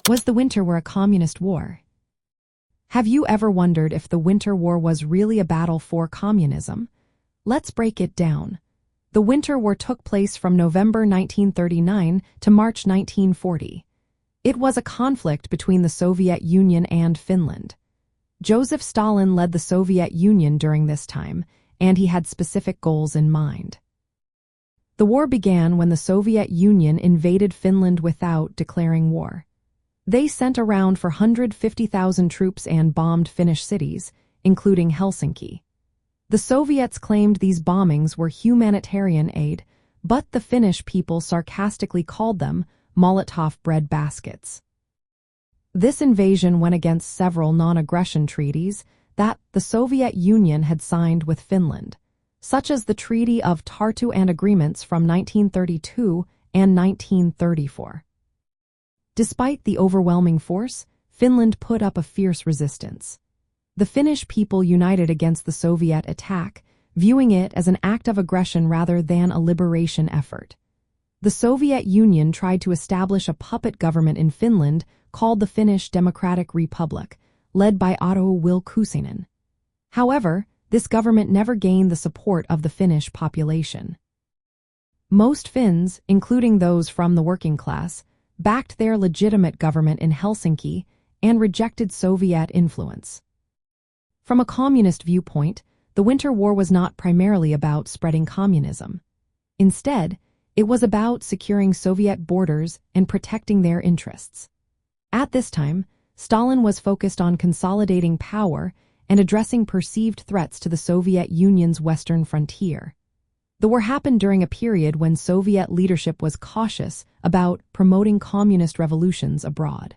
Was the Winter War a communist war? Have you ever wondered if the Winter War was really a battle for communism? Let's break it down. The Winter War took place from November 1939 to March 1940. It was a conflict between the Soviet Union and Finland. Joseph Stalin led the Soviet Union during this time, and he had specific goals in mind. The war began when the Soviet Union invaded Finland without declaring war. They sent around 450,000 troops and bombed Finnish cities, including Helsinki. The Soviets claimed these bombings were humanitarian aid, but the Finnish people sarcastically called them Molotov bread baskets. This invasion went against several non-aggression treaties that the Soviet Union had signed with Finland, such as the Treaty of Tartu and agreements from 1932 and 1934. Despite the overwhelming force, Finland put up a fierce resistance. The Finnish people united against the Soviet attack, viewing it as an act of aggression rather than a liberation effort. The Soviet Union tried to establish a puppet government in Finland called the Finnish Democratic Republic, led by Otto Vilkuinen. However, this government never gained the support of the Finnish population. Most Finns, including those from the working class, backed their legitimate government in Helsinki and rejected Soviet influence. From a communist viewpoint, the Winter War was not primarily about spreading communism. Instead, it was about securing Soviet borders and protecting their interests. At this time, Stalin was focused on consolidating power and addressing perceived threats to the Soviet Union's western frontier. The war happened during a period when Soviet leadership was cautious about promoting communist revolutions abroad.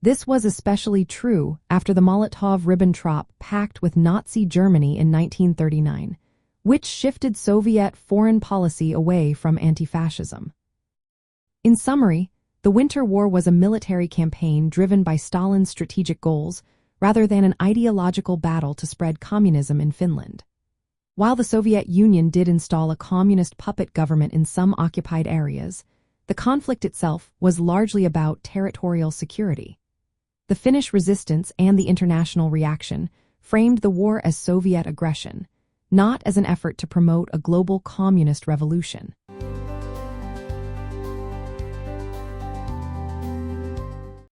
This was especially true after the Molotov-Ribbentrop Pact with Nazi Germany in 1939, which shifted Soviet foreign policy away from anti-fascism. In summary, the Winter War was a military campaign driven by Stalin's strategic goals rather than an ideological battle to spread communism in Finland. While the Soviet Union did install a communist puppet government in some occupied areas, the conflict itself was largely about territorial security. The Finnish resistance and the international reaction framed the war as Soviet aggression, not as an effort to promote a global communist revolution.